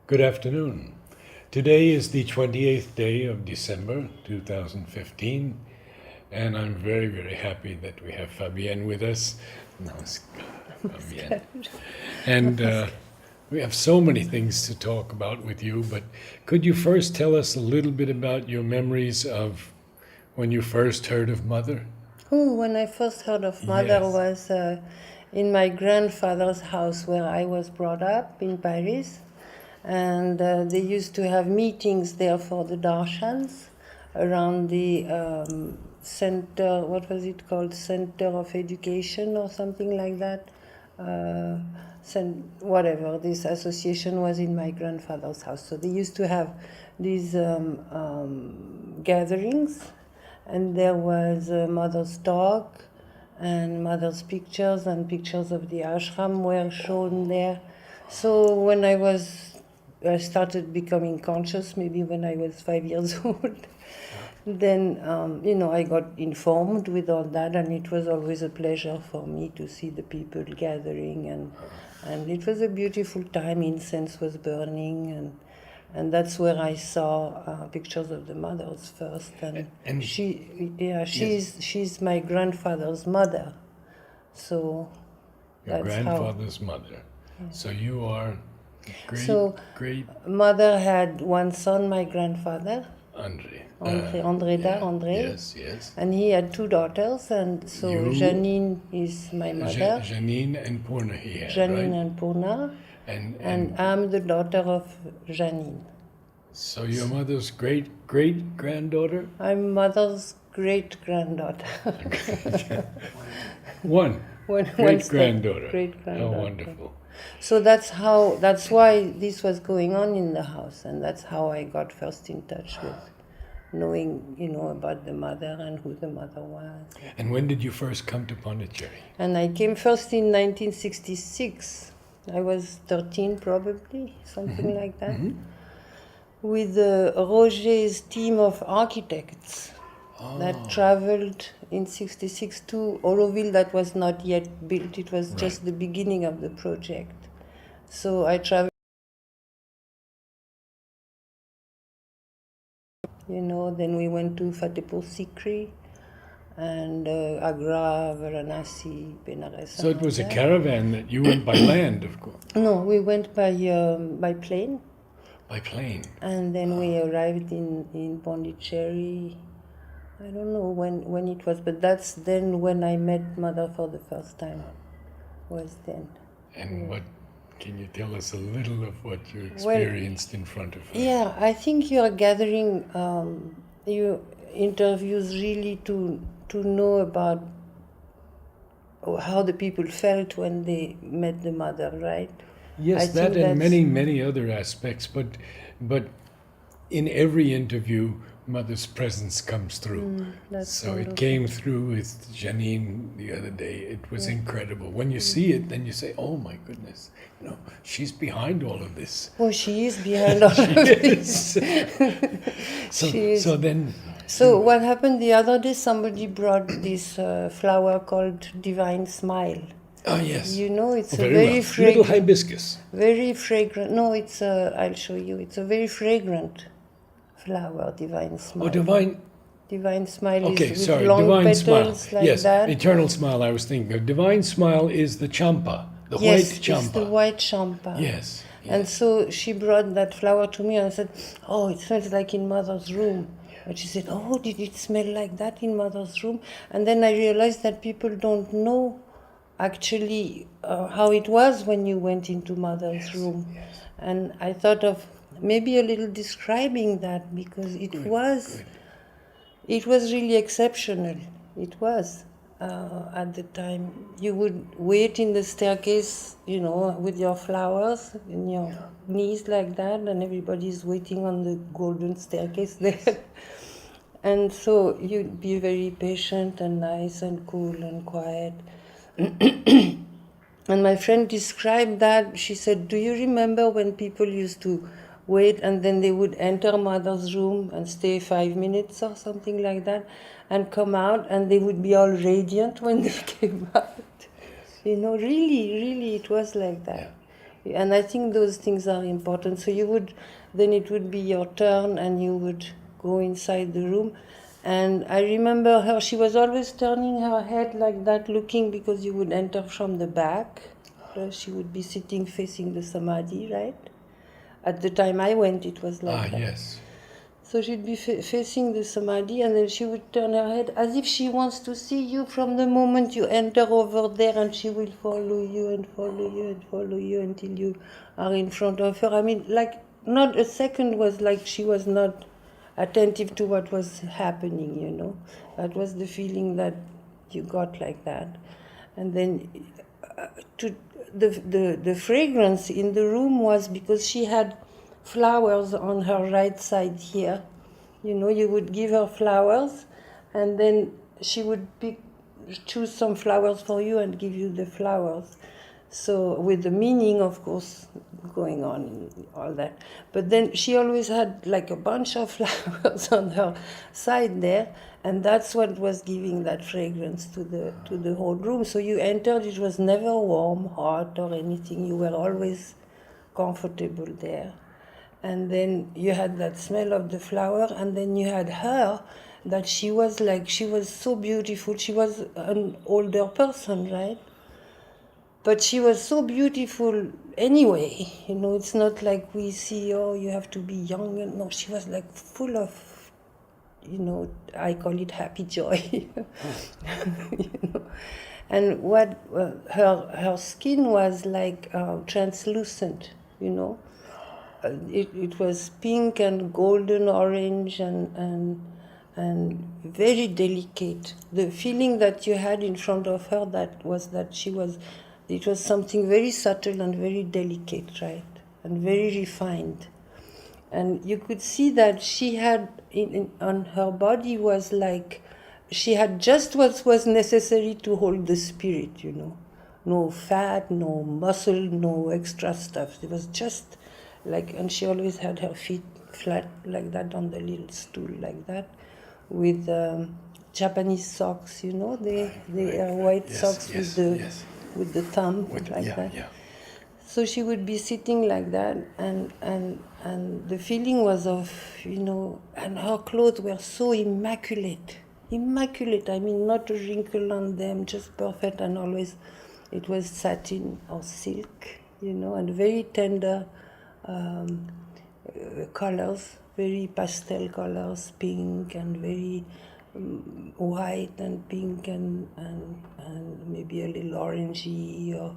Good afternoon. Today is the 28th day of December 2015, and I'm very, very happy that we have Fabienne with us. Namaskar, Fabienne. And we have so many things to talk about with you, but could you first tell us a little bit about your memories of when you first heard of Mother? When I first heard of Mother Yes. was in my grandfather's house where I was brought up in Paris. And they used to have meetings there for the darshans around the center, what was it called, Center of Education or something like that. Whatever, this association was in my grandfather's house. So they used to have these gatherings, and there was Mother's talk, and Mother's pictures and pictures of the ashram were shown there. So when I started becoming conscious, maybe when I was 5 years old. Then, I got informed with all that, and it was always a pleasure for me to see the people gathering, and it was a beautiful time. Incense was burning, and that's where I saw pictures of the mothers first. And she's my grandfather's mother. So Your that's grandfather's mother. Yeah. So you are great Mother had one son, my grandfather, Andre. Yes. And he had two daughters, and so Janine is my mother. Janine and Purna he had, Janine right? and Purna. And I'm the daughter of Janine. So your mother's great-granddaughter? I'm mother's great-granddaughter. One great-granddaughter. Great-granddaughter. How wonderful. So that's why this was going on in the house, and that's how I got first in touch with knowing, about the mother and who the mother was. And when did you first come to Pondicherry? And I came first in 1966. I was 13 probably, something like that, with Roger's team of architects that traveled in 66 to Auroville that was not yet built. It was just the beginning of the project. So I traveled, then we went to Fatehpur Sikri and Agra, Varanasi, Benares. So it was a caravan that you went by land, of course. No, we went by plane. By plane. And then we arrived in Pondicherry. I don't know when it was, but that's then when I met Mother for the first time. Was then. And what can you tell us a little of what you experienced in front of her? Yeah, I think you are gathering your interviews really to know about how the people felt when they met the Mother, right? Yes, that and many other aspects, but in every interview, Mother's presence comes through. So wonderful. It came through with Janine the other day. It was incredible. When you see it, then you say, "Oh my goodness, she's behind all of this." Oh, she is behind all of this. So what happened the other day? Somebody brought this flower called Divine Smile. Oh yes. It's a very fragrant little hibiscus. Very fragrant. No, it's I'll show you. It's a very fragrant flower, Divine Smile. Oh, Divine Smile okay, is sorry, with long Divine petals Smile. like yes, that. Eternal Smile I was thinking of. Divine Smile is the champa, the yes, white champa. Yes, the white champa. Yes. And so she brought that flower to me and I said, "Oh, it smells like in Mother's room." And she said, "Oh, did it smell like that in Mother's room?" And then I realized that people don't know actually how it was when you went into Mother's room. Yes. And I thought of maybe a little describing that because it was really exceptional. It was at the time. You would wait in the staircase, with your flowers in your knees like that, and everybody's waiting on the golden staircase there. And so you'd be very patient and nice and cool and quiet. And my friend described that. She said, "Do you remember when people used to wait and then they would enter Mother's room and stay 5 minutes or something like that and come out and they would be all radiant when they came out?" Really, it was like that. And I think those things are important. So then it would be your turn and you would go inside the room. And I remember her, she was always turning her head like that, looking, because you would enter from the back. She would be sitting facing the Samadhi, right? At the time I went, it was like that. Yes. So she'd be facing the Samadhi, and then she would turn her head as if she wants to see you from the moment you enter over there, and she will follow you and follow you and follow you until you are in front of her. I mean, like, not a second was like she was not attentive to what was happening, you know. That was the feeling that you got like that. And then the fragrance in the room was because she had flowers on her right side here. You know, you would give her flowers, and then she would choose some flowers for you and give you the flowers. So with the meaning, of course, going on and all that. But then she always had like a bunch of flowers on her side there, and that's what was giving that fragrance to the whole room. So you entered, it was never warm, hot, or anything. You were always comfortable there. And then you had that smell of the flower, and then you had her, that she was so beautiful. She was an older person, right? But she was so beautiful anyway. You know, it's not like we see, oh, you have to be young. No, she was like full of, you know, I call it happy joy. You know? And her skin was like translucent, you know. It was pink and golden orange and very delicate. The feeling that you had in front of her it was something very subtle and very delicate, right? And very refined. And you could see that she had on her body was like, she had just what was necessary to hold the spirit, you know. No fat, no muscle, no extra stuff. It was just like, and she always had her feet flat like that on the little stool like that, with Japanese socks, you know, they are white socks with the thumb like that. Yeah. So she would be sitting like that, and the feeling was of, you know, and her clothes were so immaculate. I mean, not a wrinkle on them, just perfect, and always it was satin or silk, you know, and very tender colors, very pastel colors, pink and very white and pink and maybe a little orangey,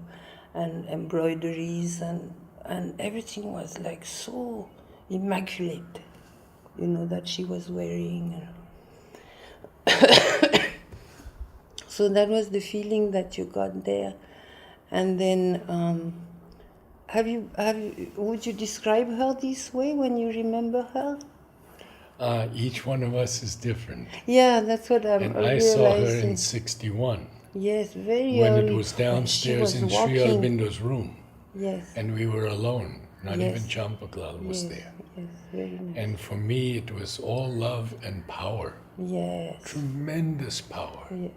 and embroideries, and everything was like so immaculate, you know, that she was wearing. So that was the feeling that you got there. And then would you describe her this way when you remember her? Each one of us is different. Yeah, that's what I'm realizing. And I saw her in 61. Yes, very when early. It was downstairs in Sri Aurobindo's room. Yes. And we were alone. Not even Champaklal was there. Yes, very nice. And for me, it was all love and power. Yes. Tremendous power. Yes.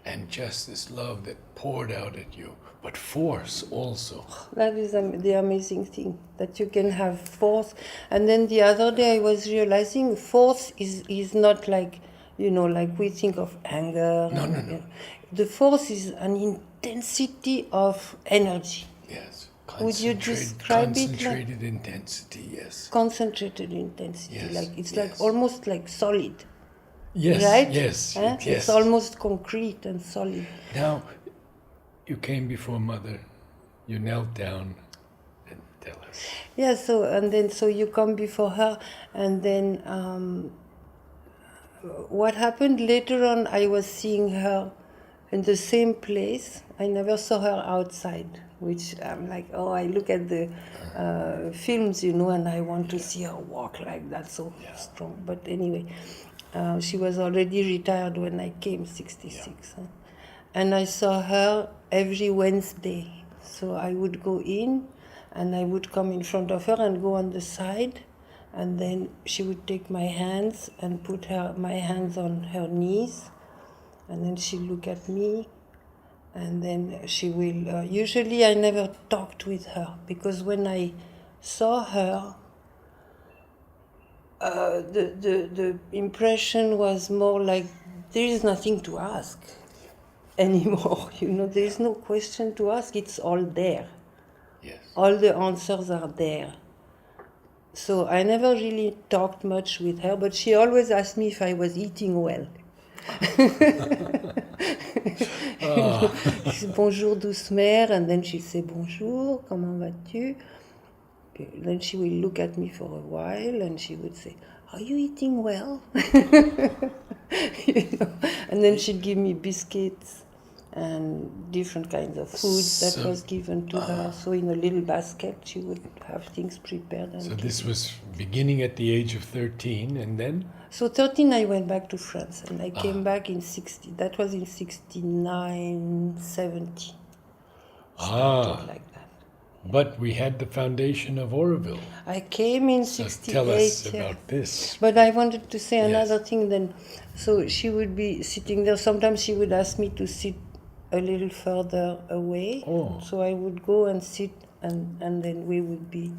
And just this love that poured out at you, but force also. That is the amazing thing, that you can have force. And then the other day I was realizing force is not like, you know, like we think of anger. No. The force is an intensity of energy. Yes. Would you describe it? Concentrated intensity, yes. Concentrated intensity, yes, like it's like almost like solid. Yes, right? Yes. It's almost concrete and solid. Now, you came before Mother, you knelt down, and tell us. Yeah, so you come before her, and then what happened later on, I was seeing her in the same place. I never saw her outside, which I'm like, oh, I look at the films, you know, and I want to see her walk like that, so strong. But anyway, she was already retired when I came, 66. Yeah. And I saw her every Wednesday. So I would go in, and I would come in front of her and go on the side, and then she would take my hands and put my hands on her knees, and then she'd look at me, And then she will, usually I never talked with her, because when I saw her, the impression was more like there is nothing to ask anymore. There is no question to ask, it's all there. Yes. All the answers are there. So I never really talked much with her, but she always asked me if I was eating well. Bonjour douce mère, and then she'd say bonjour, comment vas-tu? Then she will look at me for a while and she would say, are you eating well? And then she'd give me biscuits and different kinds of food that was given to her. So in a little basket she would have things prepared. And so this was beginning at the age of 13, and then? So 13 I went back to France, and I came back in 60. That was in 69, 70. Started like that. But we had the foundation of Auroville. I came in So 68. tell us yeah. about this. But I wanted to say another thing then. So she would be sitting there. Sometimes she would ask me to sit a little further away. Oh. So I would go and sit, and then we would be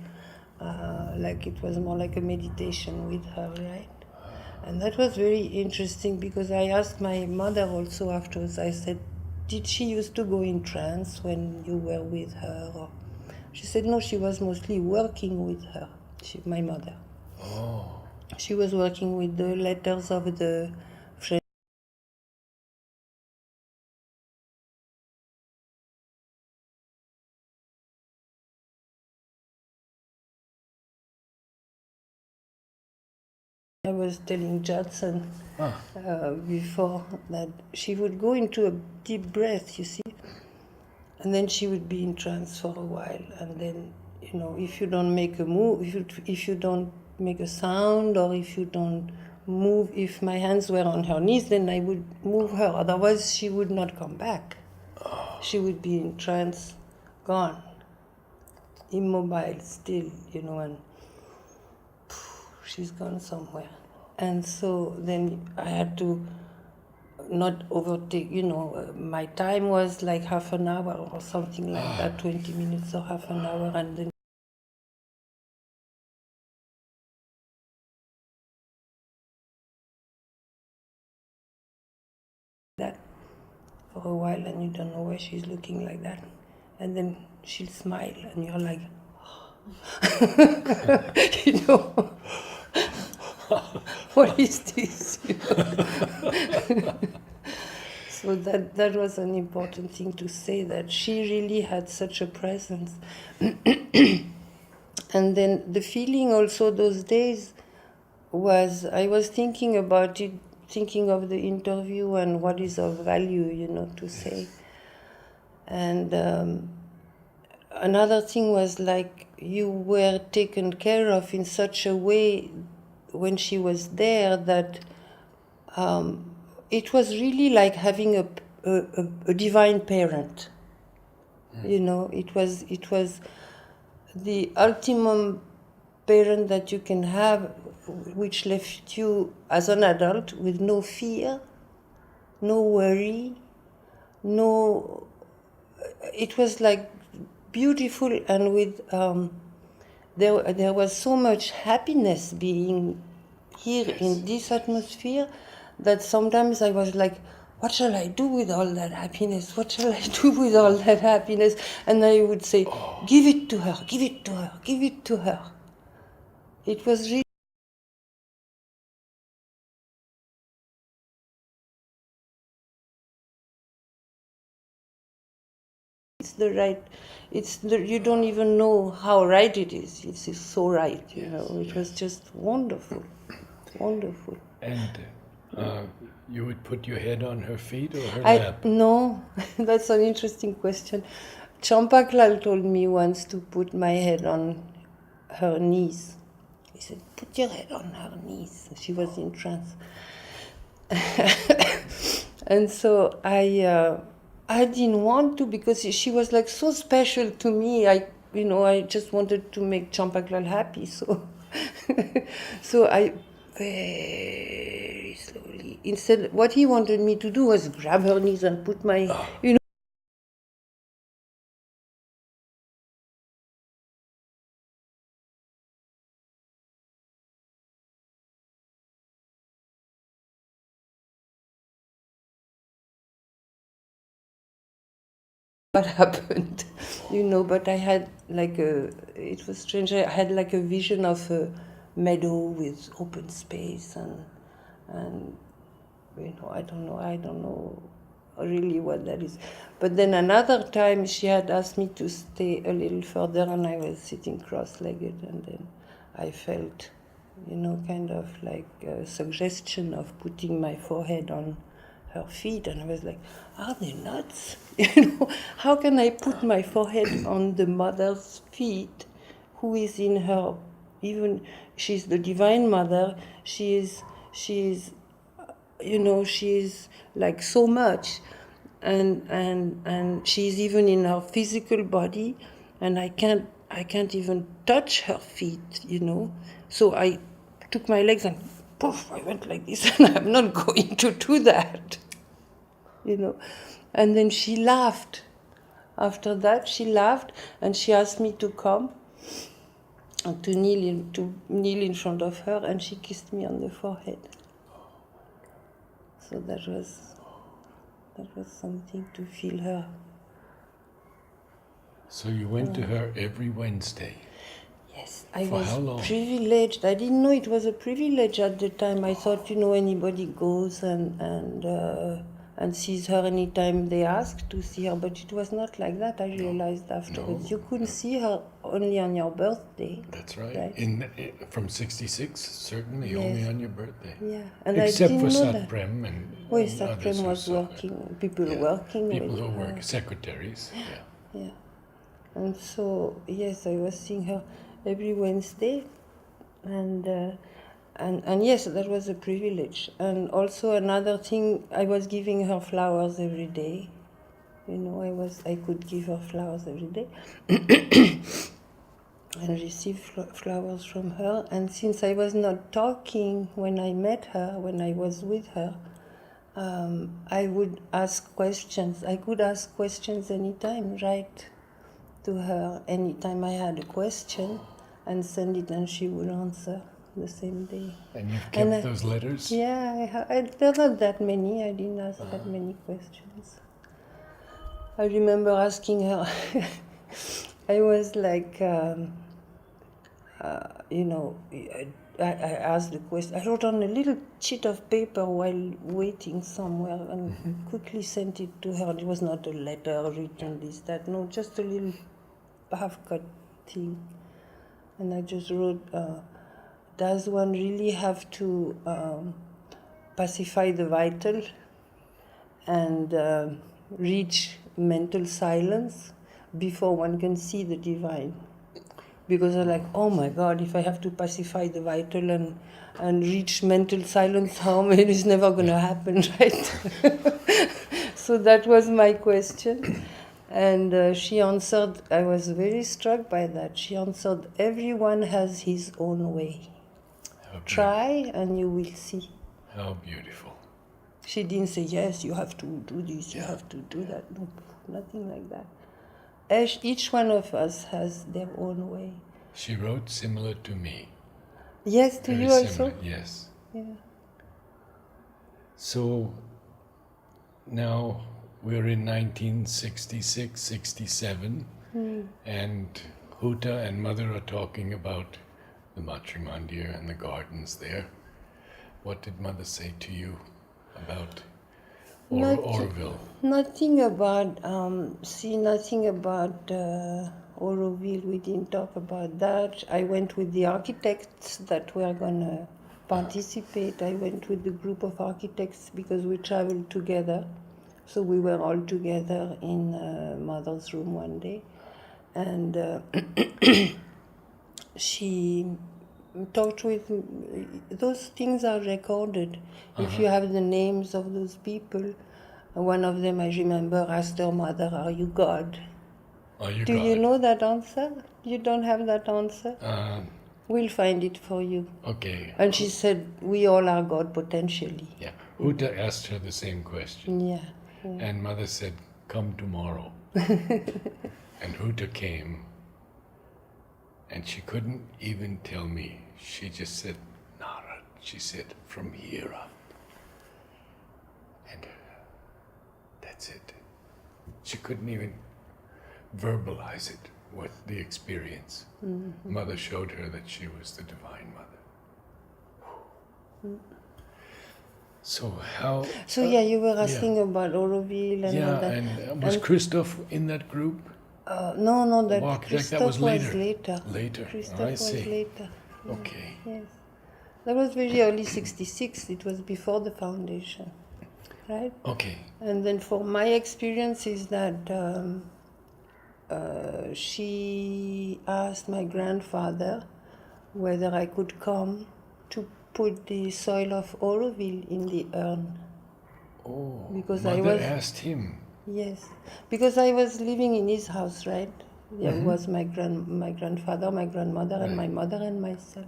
like, it was more like a meditation with her, right? And that was very interesting, because I asked my mother also afterwards, I said, did she used to go in trance when you were with her? Or she said, no, she was mostly working with her, my mother. Oh. She was working with the letters of the French. I was telling Judson before that she would go into a deep breath, you see, and then she would be in trance for a while, and then, if you don't make a move, if you don't make a sound, or if you don't move, if my hands were on her knees, then I would move her, otherwise she would not come back. She would be in trance, gone, immobile still, and she's gone somewhere. And so then I had to not overtake, my time was like half an hour or something like that, 20 minutes or half an hour, and then that for a while, and you don't know why she's looking like that. And then she'll smile, and you're like, what is this? So that was an important thing to say, that she really had such a presence. And then the feeling also those days was, I was thinking about it, thinking of the interview and what is of value, to say. And another thing was like, you were taken care of in such a way when she was there that it was really like having a divine parent. It was the ultimate parent that you can have, which left you as an adult with no fear, no worry, it was like beautiful, and with there was so much happiness being here in this atmosphere, that sometimes I was like, what shall I do with all that happiness? What shall I do with all that happiness? And I would say, give it to her, give it to her, give it to her. It was really you don't even know how right it is. It's so right, It was just wonderful, wonderful. And you would put your head on her feet or her lap? No, that's an interesting question. Champaklal told me once to put my head on her knees. He said, put your head on her knees. She was in trance. And so I didn't want to, because she was like so special to me. I just wanted to make Champaklal happy. So, so I very slowly, instead, what he wanted me to do was grab her knees and put my, what happened, but I had it was strange, I had like a vision of a meadow with open space and I don't know really what that is. But then another time she had asked me to stay a little further and I was sitting cross-legged and then I felt, kind of like a suggestion of putting my forehead on her feet and I was like, are they nuts? How can I put my forehead on the mother's feet who is in her, even she's the Divine Mother, she is she's like so much and she's even in her physical body and I can't even touch her feet, so I took my legs and poof, I went like this and I'm not going to do that, and then she laughed. After that she laughed and she asked me to come and to kneel in front of her and she kissed me on the forehead. So that was something to feel her. So you went to her every Wednesday? Yes, I For was how long? privileged. I didn't know it was a privilege at the time. I thought, anybody goes and sees her anytime they ask to see her, but it was not like that. I realized afterwards. No, You couldn't see her only on your birthday. That's right. From 66, certainly Yes. only on your birthday. Yeah, and Except I for didn't know that. Satprem and Well, others Satprem who was saw her. working, people Yeah. working People with who her. work, secretaries. Yeah. Yeah. And so, yes, I was seeing her every Wednesday. And yes, that was a privilege. And also another thing, I was giving her flowers every day. I could give her flowers every day. And receive flowers from her. And since I was not talking when I met her, when I was with her, I would ask questions. I could ask questions anytime, right? To her anytime I had a question and send it and she would answer the same day. And you've kept those letters? Yeah, there are not that many. I didn't ask that many questions. I remember asking her, I was like, I asked the question. I wrote on a little sheet of paper while waiting somewhere and quickly sent it to her. It was not a letter written this, that, no, just a little half-cut thing. And I just wrote, does one really have to pacify the vital and reach mental silence before one can see the divine? Because I'm like, oh my God, if I have to pacify the vital and reach mental silence, it is never going to happen, right? So that was my question. And she answered, I was very struck by that. She answered, everyone has his own way. Try and you will see. How beautiful. She didn't say, yes, you have to do this, you have to do that. No, nothing like that. Each one of us has their own way. She wrote similar to me. Yes, to Very you similar, also? yes. Yeah. So now we're in 1966, 67, and Huta and Mother are talking about the Matrimandir and the gardens there. What did Mother say to you about Auroville? Nothing about, nothing about Auroville. We didn't talk about that. I went with the architects that were going to participate. I went with the group of architects because we traveled together. So we were all together in Mother's room one day. And she talked with, those things are recorded. If you have the names of those people, one of them I remember asked her mother, are you God? Are you Do God? you know that answer? You don't have that answer? We'll find it for you. Okay. And she said, we all are God potentially. Yeah. Huta asked her the same question. Yeah. And Mother said, come tomorrow. And Huta came. And she couldn't even tell me. She just said, Nara. She said, from here up. And that's it. She couldn't even verbalize it, what the experience. Mother showed her that she was the Divine Mother. So how... So yeah, you were asking about Auroville and all that. And was Christoph in that group? No, that Walk, Christoph that was later. later. Later, Christoph I was see. later. Okay. Yes. That was very early 66. It was before the foundation, right? Okay. And then for my experience is that she asked my grandfather whether I could come to put the soil of Auroville in the urn. Oh, Because Mother asked him. Yes, because I was living in his house, right? There was my grandfather, my grandmother, and my mother and myself.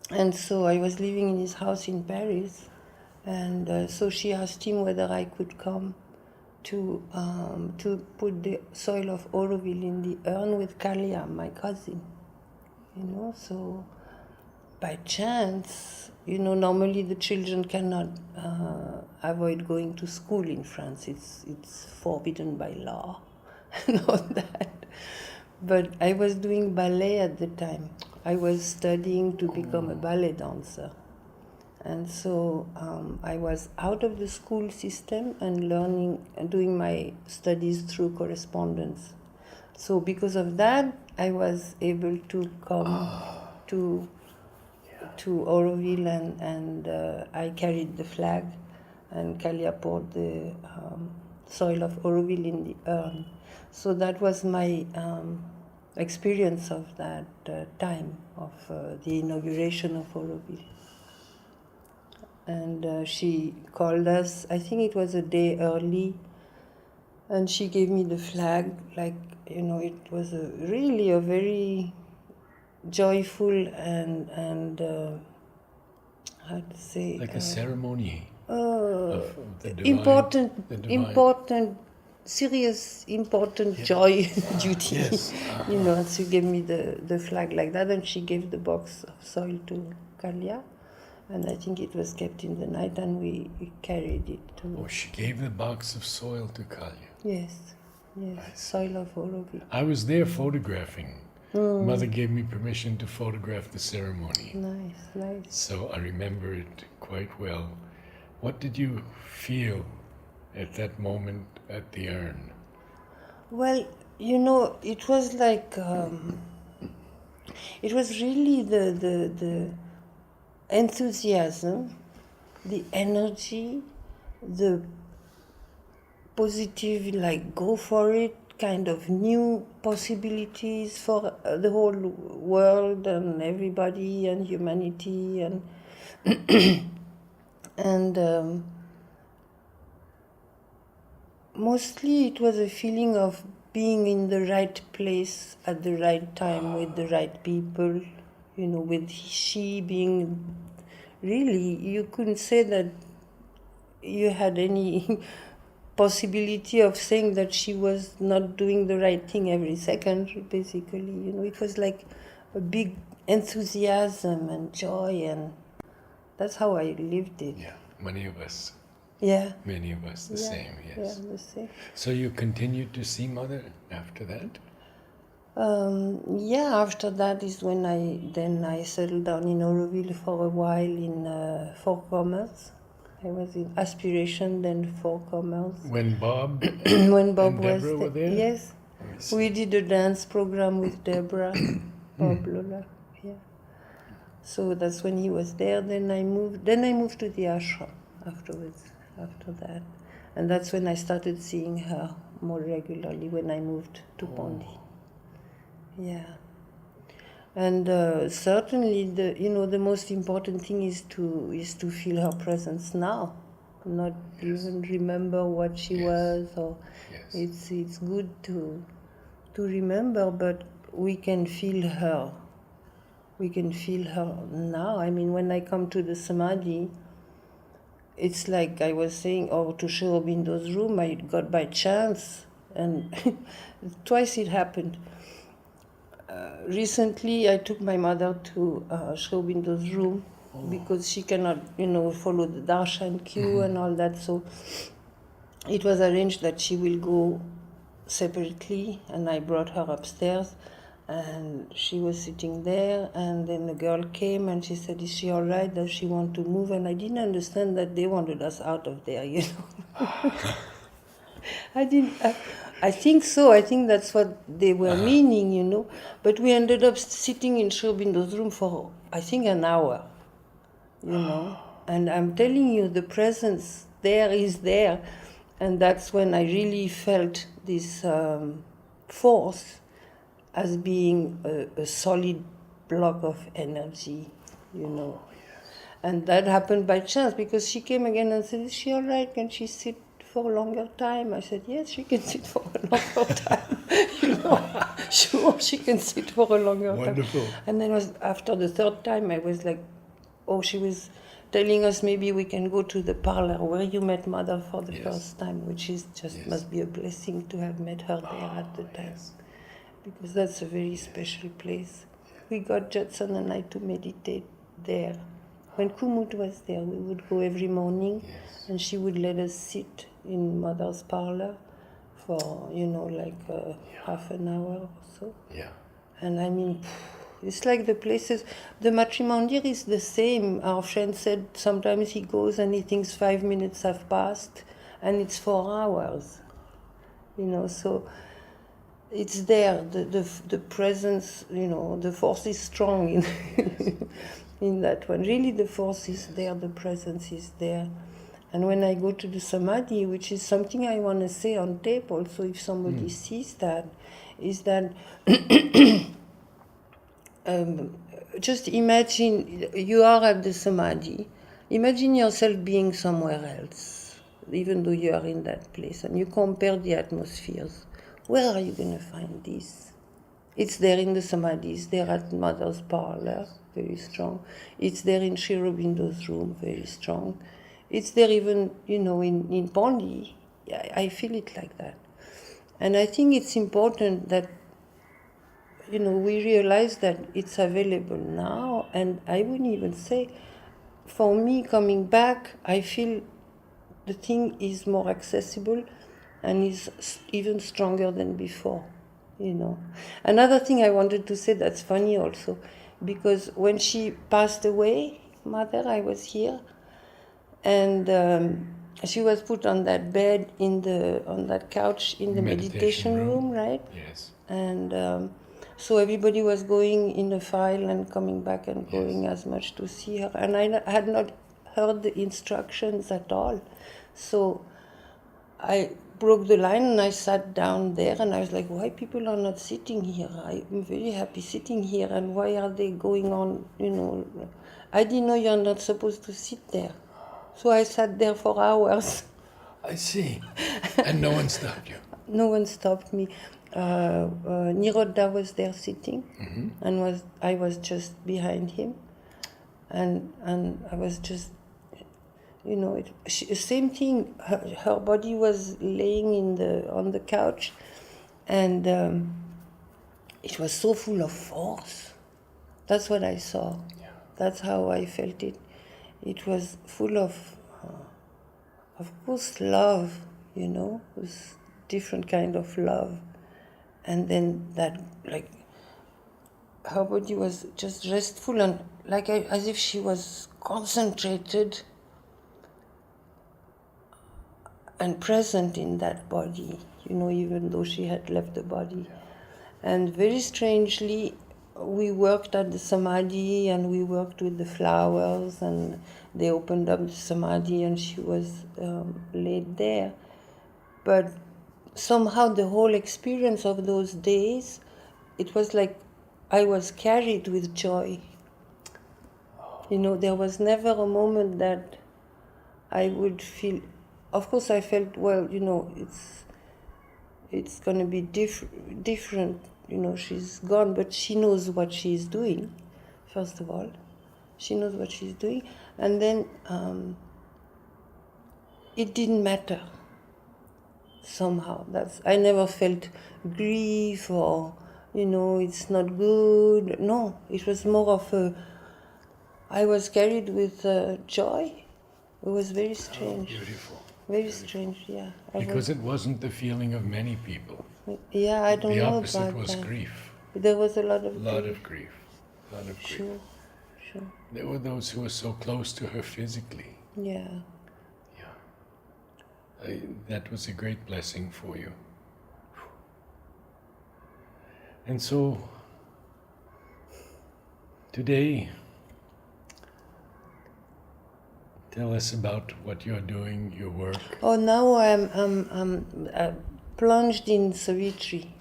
And so I was living in his house in Paris, and so she asked him whether I could come to put the soil of Auroville in the urn with Kalia, my cousin. So by chance, normally the children cannot avoid going to school in France. It's forbidden by law and all that. But I was doing ballet at the time. I was studying to become a ballet dancer. And so I was out of the school system and doing my studies through correspondence. So because of that, I was able to come to Auroville, and I carried the flag, and Kalia poured the soil of Auroville in the urn. So that was my experience of that time of the inauguration of Auroville. And she called us, I think it was a day early, and she gave me the flag. It was really a very joyful and how to say, like a ceremony of the divine, important, serious, important joy duty. Yes. She gave me the flag like that, and she gave the box of soil to Kalia, and I think it was kept in the night, and we carried it to... Oh, she gave the box of soil to Kalia. Yes, soil of Auroville. I was there photographing. Mother gave me permission to photograph the ceremony. Nice. So I remember it quite well. What did you feel at that moment at the urn? Well, it was like... it was really the enthusiasm, the energy, the positive, go for it, kind of new possibilities for the whole world and everybody and humanity, and and mostly it was a feeling of being in the right place at the right time with the right people, with she being really, you couldn't say that you had any possibility of saying that she was not doing the right thing every second, basically. It was like a big enthusiasm and joy, and that's how I lived it. Yeah, many of us. Yeah. Many of us the same, yes. Yeah, the same. So you continued to see Mother after that? After that is when I settled down in Auroville for a while in Fort Commerce. I was in Aspiration, then Fort Commerce. When Bob when Bob and Deborah were there? Yes. We did a dance program with Deborah, Bob Lola. Yeah. So that's when he was there. Then I moved to the ashram afterwards, after that. And that's when I started seeing her more regularly, when I moved to Pondi. Yeah. And certainly the most important thing is to feel her presence now, not even remember what she was, or it's good to remember, but we can feel her. We can feel her now. I mean, when I come to the Samadhi, it's like I was saying, or to Sri Aurobindo's room, I got by chance, and twice it happened. Recently, I took my mother to Sri Aurobindo's room because she cannot, follow the darshan queue and all that. So it was arranged that she will go separately, and I brought her upstairs, and she was sitting there, and then the girl came and she said, "Is she all right? Does she want to move?" And I didn't understand that they wanted us out of there, you know. I didn't. I think so. I think that's what they were meaning, you know. But we ended up sitting in Sherbindo's room for, I think, an hour, you know. And I'm telling you, the presence there is there. And that's when I really felt this force as being a solid block of energy, you know. And that happened by chance because she came again and said, "Is she all right? Can she sit for a longer time?" I said, "Yes, she can sit for a longer time." You know, sure, she can sit for a longer time. Wonderful. And then after the third time, I was like, oh, she was telling us maybe we can go to the parlor where you met Mother for the first time, which is just must be a blessing to have met her there at the time. Because that's a very special place. We got Judson and I to meditate there. When Kumut was there, we would go every morning, and she would let us sit in Mother's parlor for, you know, like half an hour or so. Yeah. And I mean, it's like the places, the Matrimondir is the same. Our friend said sometimes he goes and he thinks 5 minutes have passed, and it's 4 hours. You know, so it's there, the presence, you know, the force is strong in, in that one. Really, the force is there, the presence is there. And when I go to the Samadhi, which is something I want to say on tape also, if somebody sees that, is that just imagine you are at the Samadhi. Imagine yourself being somewhere else, even though you are in that place, and you compare the atmospheres. Where are you going to find this? It's there in the Samadhi, it's there at Mother's parlor, very strong. It's there in Sri Aurobindo's room, very strong. It's there even, you know, in Pondi. I feel it like that. And I think it's important that, you know, we realize that it's available now. And I wouldn't even say, for me coming back, I feel the thing is more accessible and is even stronger than before, you know. Another thing I wanted to say that's funny also, because when she passed away, Mother, I was here, and she was put on that bed on that couch in the meditation room, right? Yes. And so everybody was going in a file and coming back and going as much to see her, and I had not heard the instructions at all. So I broke the line and I sat down there, and I was like, why people are not sitting here? I'm very happy sitting here, and why are they going on, you know? I didn't know you're not supposed to sit there. So I sat there for hours. I see. And no one stopped you? No one stopped me. Nirodha was there sitting, and I was just behind him, and I was just, you know, same thing. Her body was laying on the couch, and it was so full of force. That's what I saw. Yeah. That's how I felt it. It was full of course, love. You know, it was different kind of love, and then that, like, her body was just restful and like as if she was concentrated and present in that body, you know, even though she had left the body. And very strangely, we worked at the Samadhi and we worked with the flowers, and they opened up the Samadhi and she was laid there. But somehow the whole experience of those days, it was like I was carried with joy. You know, there was never a moment that I would feel. Of course, I felt, well, you know, it's going to be different. You know, she's gone, but she knows what she's doing, first of all. She knows what she's doing. And then it didn't matter somehow. I never felt grief or, you know, it's not good. No, it was more of I was carried with joy. It was very strange. Oh, beautiful. Very strange, yeah. Because it wasn't the feeling of many people. Yeah, I don't The know opposite about was that. grief. There was a lot A of lot grief. of grief. A lot of grief. Sure, sure. There were those who were so close to her physically. Yeah. Yeah. That was a great blessing for you. And so, today, tell us about what you're doing, your work. Oh, now I'm plunged in Savitri.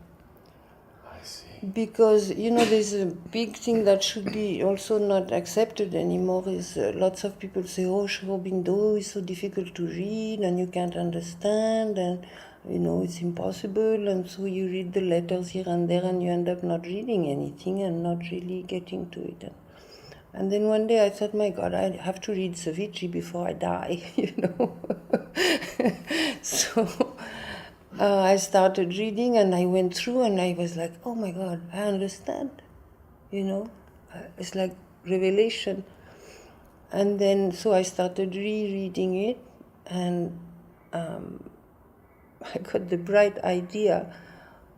I see. Because, there's a big thing that should be also not accepted anymore is lots of people say, oh, Aurobindo is so difficult to read and you can't understand and, it's impossible. And so you read the letters here and there and you end up not reading anything and not really getting to it. And then one day I thought, my God, I have to read Savitri before I die, So I started reading and I went through and I was like, oh my God, I understand. It's like revelation. And then so I started rereading it and I got the bright idea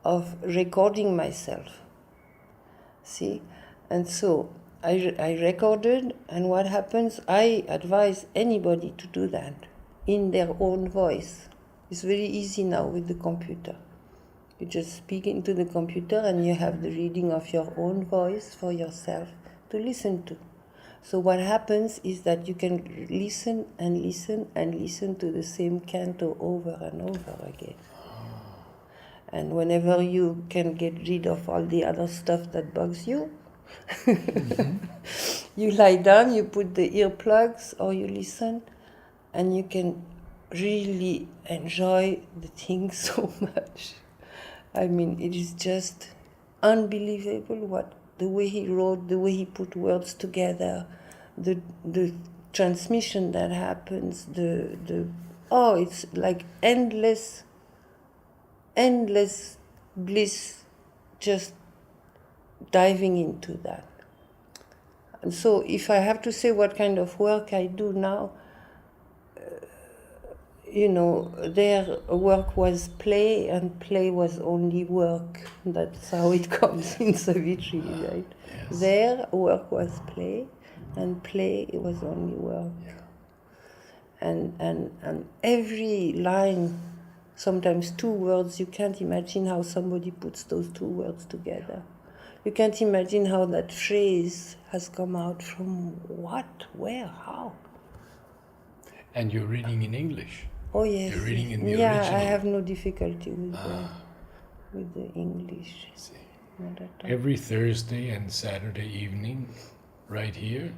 of recording myself. See? And so I recorded, and what happens, I advise anybody to do that in their own voice. It's very easy now with the computer. You just speak into the computer and you have the reading of your own voice for yourself to listen to. So what happens is that you can listen and listen and listen to the same canto over and over again. And whenever you can get rid of all the other stuff that bugs you, you lie down, you put the earplugs or you listen, and you can really enjoy the thing so much. I mean, it is just unbelievable the way he wrote, the way he put words together, the transmission that happens, it's like endless bliss, just diving into that. And so if I have to say what kind of work I do now, their work was play, and play was only work. That's how it comes in Savitri, right? Yes. Their work was play, and play it was only work. Yeah. And every line, sometimes 2 words, you can't imagine how somebody puts those 2 words together. You can't imagine how that phrase has come out from what, where, how. And you're reading in English. Oh yes. You're reading in the original. original. I have no difficulty with the English. See. Not at all. Every Thursday and Saturday evening, right here,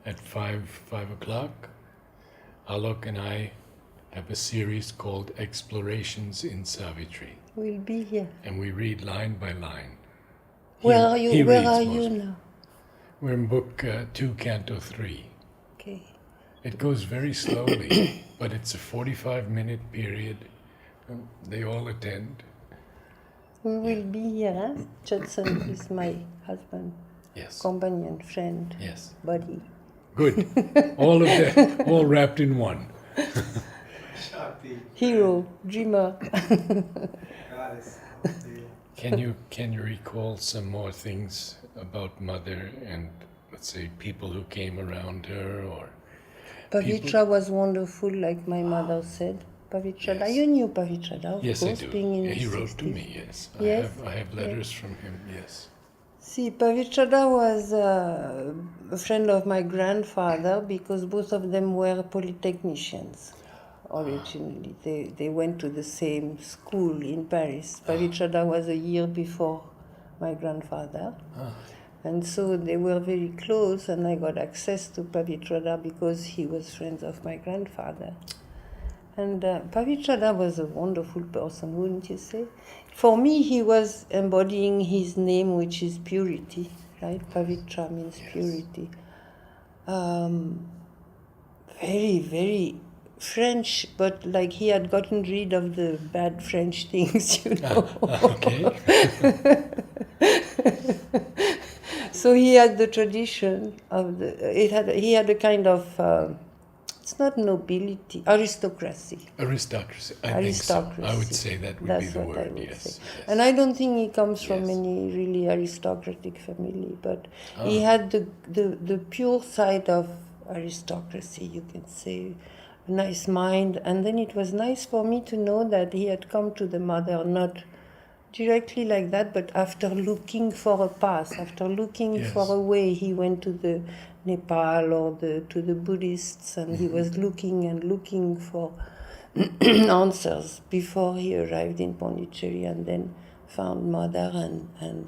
at 5 o'clock, Alok and I have a series called Explorations in Savitri. We'll be here. And we read line by line. Where are you? He Where reads are most. you now? We're in book 2, canto 3. Okay. It goes very slowly, but it's a 45-minute period. They all attend. We will be here, huh? Judson is my husband, Yes. companion, friend, Yes. buddy. Good. All of that, all wrapped in one. Hero, dreamer. Can you recall some more things about Mother and, let's say, people who came around her, or Pavitra was wonderful, like my mother said. Pavitra, Yes. you knew Pavitra, of yes, course, I do. being in Yeah, the he wrote to 60s. me. Yes, Yes, I have letters from him. Yes. See, Pavitra was a friend of my grandfather because both of them were polytechnicians originally. They went to the same school in Paris. Pavitra was a year before my grandfather. And so they were very close, and I got access to Pavitra because he was friends of my grandfather. And Pavitra was a wonderful person, wouldn't you say? For me, he was embodying his name, which is purity, right? Pavitra means purity. Very, very French, but like he had gotten rid of the bad French things, Okay. So he had the tradition of he had a kind of it's not nobility, aristocracy. Aristocracy. I think so. I would Aristocracy. say that would That's be the what I word. would Yes. say. Yes. And I don't think he comes from Yes. any really aristocratic family, but he Ah. had the pure side of aristocracy, you can say, a nice mind. And then it was nice for me to know that he had come to the mother, not directly like that, but after looking for a path, after looking Yes. for a way, he went to the Nepal or to the Buddhists, and he was looking and looking for answers before he arrived in Pondicherry, and then found mother, and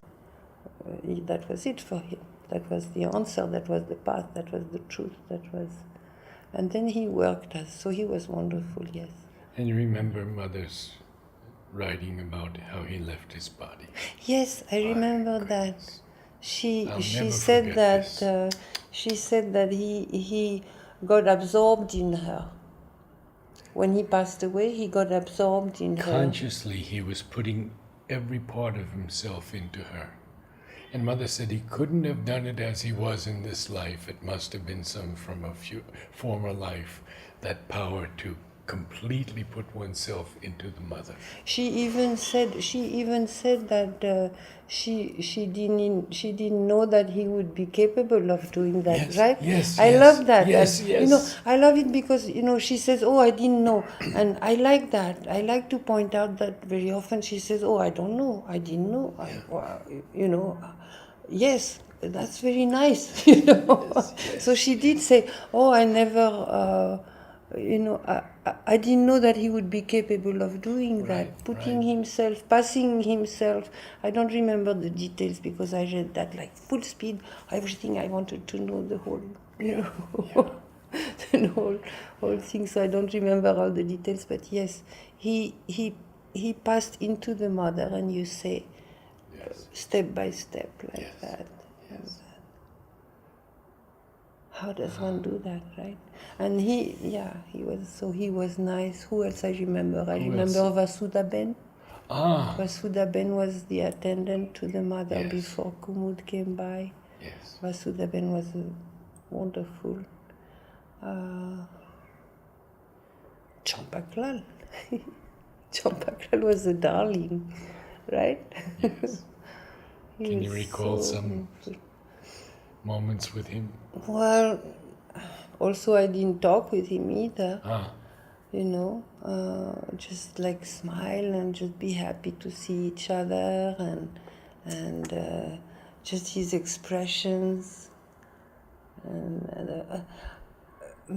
that was it for him. That was the answer, that was the path, that was the truth, that was... And then he worked us, so he was wonderful, yes. And you remember Mother's writing about how he left his body. Yes, I remember that. goodness. She I'll she never said forget that she said that he got absorbed in her. When he passed away, he got absorbed in her. Consciously, he was putting every part of himself into her. And Mother said he couldn't have done it as he was in this life. It must have been some from a former life, that power to completely put oneself into the mother. She even said that she didn't know that he would be capable of doing that, Yes, right? yes, I yes, love that. yes, And, yes. I love it because she says, "Oh, I didn't know," and I like that. I like to point out that very often she says, "Oh, I don't know. I didn't know." Yes, that's very nice. Yes, yes. So she did say, "Oh, I never." I didn't know that he would be capable of doing that, Right, putting right. himself, passing himself. I don't remember the details because I read that like full speed, everything I wanted to know, the whole, the whole thing. So I don't remember all the details, but yes, he passed into the mother, and you say, Yes. step by step like Yes. that. Yes. How does one do that, right? And he was nice. Who else I remember? I Who remember else? Vasudaben. Ah, Vasudaben was the attendant to the mother Yes. before Kumud came by. yes. Vasudaben was wonderful. Champaklal. Champaklal was a darling, right? Yes. He Can you was recall so some moments with him? Well, also I didn't talk with him either. Ah, Just like smile and just be happy to see each other, and just his expressions. And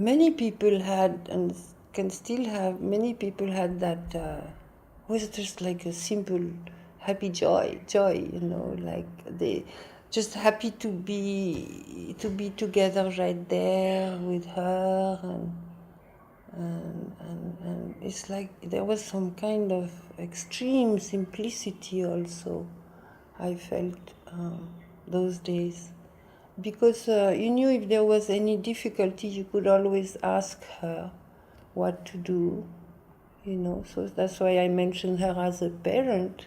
many people had, and can still have, many people had that, was just like a simple happy joy, like they just happy to be together right there with her, and it's like there was some kind of extreme simplicity also I felt those days, because you knew if there was any difficulty you could always ask her what to do, so that's why I mentioned her as a parent,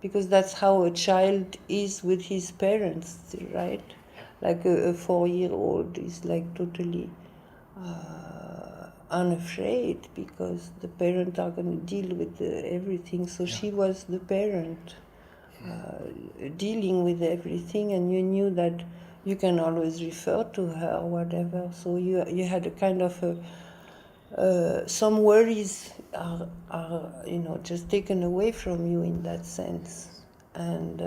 because that's how a child is with his parents, right? Like a 4-year-old is like totally unafraid, because the parents are going to deal with everything. So she was the parent dealing with everything, and you knew that you can always refer to her or whatever. So you had a kind of some worries are just taken away from you in that sense. And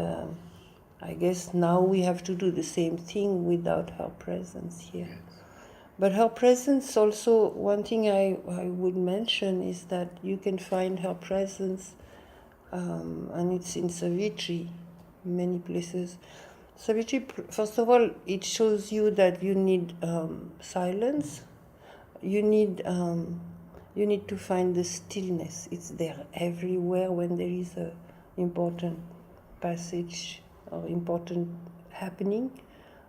I guess now we have to do the same thing without her presence here. yes. But her presence also, one thing I would mention is that you can find her presence, and it's in Savitri, many places. Savitri, first of all, it shows you that you need silence. You need to find the stillness. It's there everywhere when there is a important passage or important happening.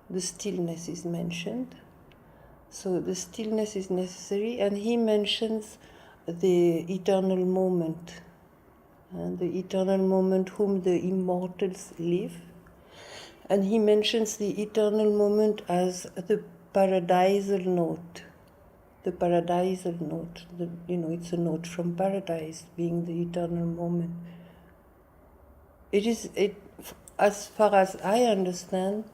The stillness is mentioned. So the stillness is necessary, and he mentions the eternal moment, and the eternal moment whom the immortals live. And he mentions the eternal moment as the paradisal note. the paradisal note. It's a note from paradise, being the eternal moment. As far as I understand,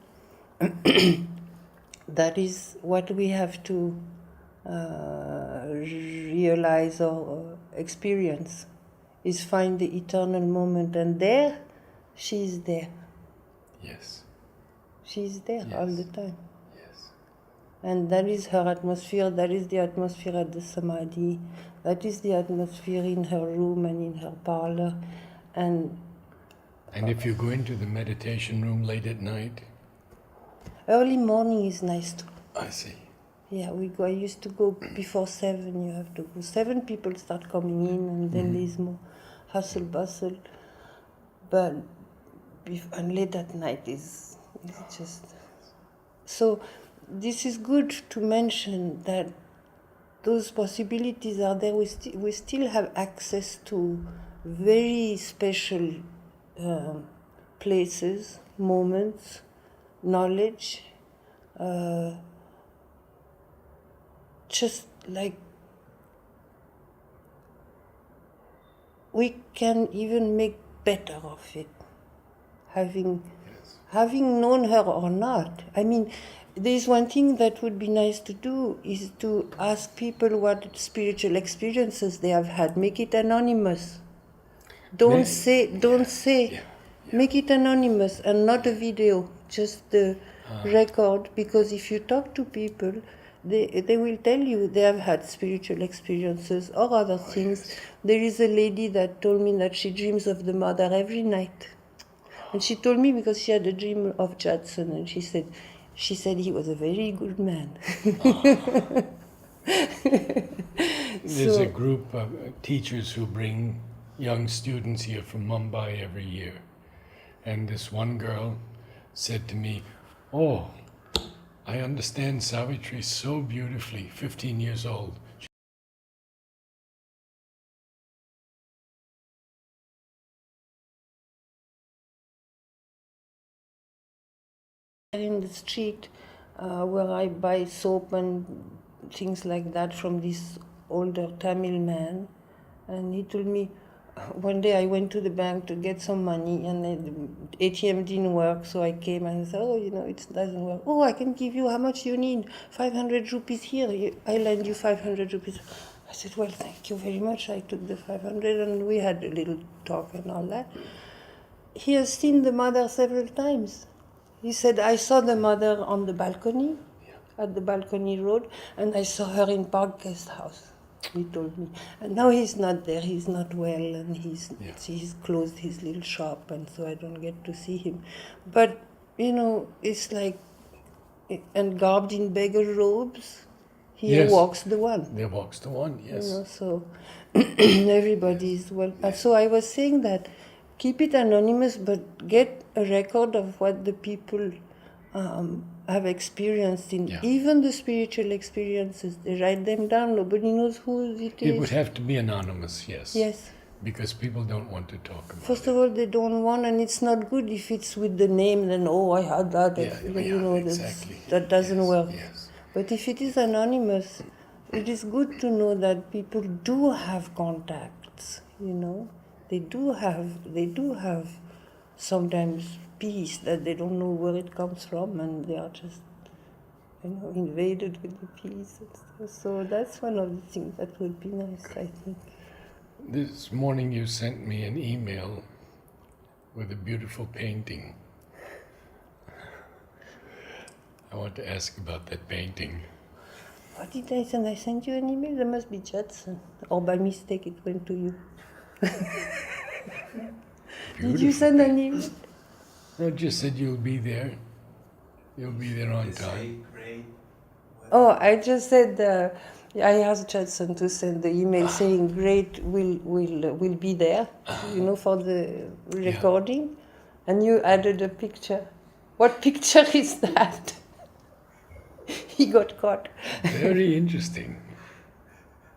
that is what we have to realize or experience, is find the eternal moment, and there, she's there. Yes. She's there all the time. Yes. And that is her atmosphere, that is the atmosphere at the Samadhi, that is the atmosphere in her room and in her parlor. And if you go into the meditation room late at night? Early morning is nice too. I see. Yeah, I used to go before 7, you have to go. 7 people start coming in, and then there's more hustle bustle. But and late at night is just... So this is good to mention that those possibilities are there. We still have access to very special places, moments, knowledge, just like we can even make better of it, having known her or not. I mean, there's one thing that would be nice to do, is to ask people what spiritual experiences they have had. Make it anonymous. Don't say. Yeah. Make it anonymous and not a video, just the record. Because if you talk to people, they will tell you they have had spiritual experiences or other things. Yes. There is a lady that told me that she dreams of the mother every night. And she told me because she had a dream of Judson, and she said he was a very good man. There's a group of teachers who bring young students here from Mumbai every year. And this one girl said to me, "Oh, I understand Savitri so beautifully, 15 years old." In the street where I buy soap and things like that from this older Tamil man, and he told me, one day I went to the bank to get some money, and the ATM didn't work, so I came and I said, it doesn't work. Oh, I can give you, how much you need? 500 rupees here, I lend you 500 rupees. I said, well, thank you very much. I took the 500 and we had a little talk and all that. He has seen the mother several times. He said, I saw the mother on the balcony, at the balcony road, and I saw her in Park Guest House, he told me. And now he's not there, he's not well, and he's closed his little shop, and so I don't get to see him. But, it's like, and garbed in beggar robes, here walks the one. There walks the one, yes. So everybody is well. So I was saying that keep it anonymous, but get a record of what the people have experienced in even the spiritual experiences. They write them down. Nobody knows who it is. It would have to be anonymous, yes. Yes. Because people don't want to talk about it. First of all, they don't want, and it's not good if it's with the name, then, I had that. Exactly. That doesn't work. Yes. But if it is anonymous, it is good to know that people do have contacts, They do have sometimes peace that they don't know where it comes from, and they are just, invaded with the peace. So that's one of the things that would be nice, I think. This morning you sent me an email with a beautiful painting. I want to ask about that painting. What did I send? I sent you an email? There must be Judson. Or by mistake it went to you. Did you send an email? No, just said you'll be there. You'll be there on time. Oh, I just said I asked Judson to send the email saying great, will be there, for the recording, and you added a picture. What picture is that? He got caught. Very interesting.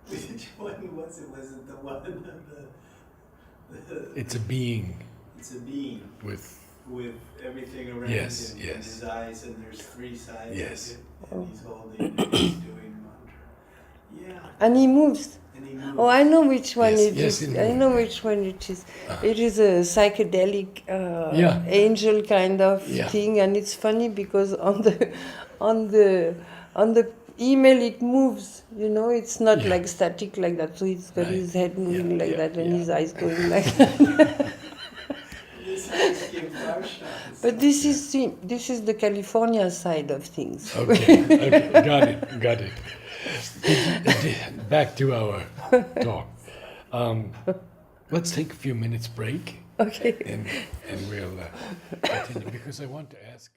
Which one was it? Was it the one of the It's a being. It's a being with everything around yes, him, yes. and his eyes, and there's 3 sides Yes. of it, and he's holding, and he's doing mantra. Yeah. And he moves. And he moves. Oh, I know which one Yes, it yes, is. in I the- know which one it is. It is a psychedelic Yeah. angel kind of Yeah. thing, and it's funny because on the email it moves. You know, it's not Yeah. like static like that. So it's got Right. his head moving Yeah, like yeah, that and yeah. his eyes going like that. Das heißt hier im Baustein. But this is the California side of things. Okay, okay, got it. Back to our talk. Let's take a few minutes break Okay. and we'll continue because I want to ask.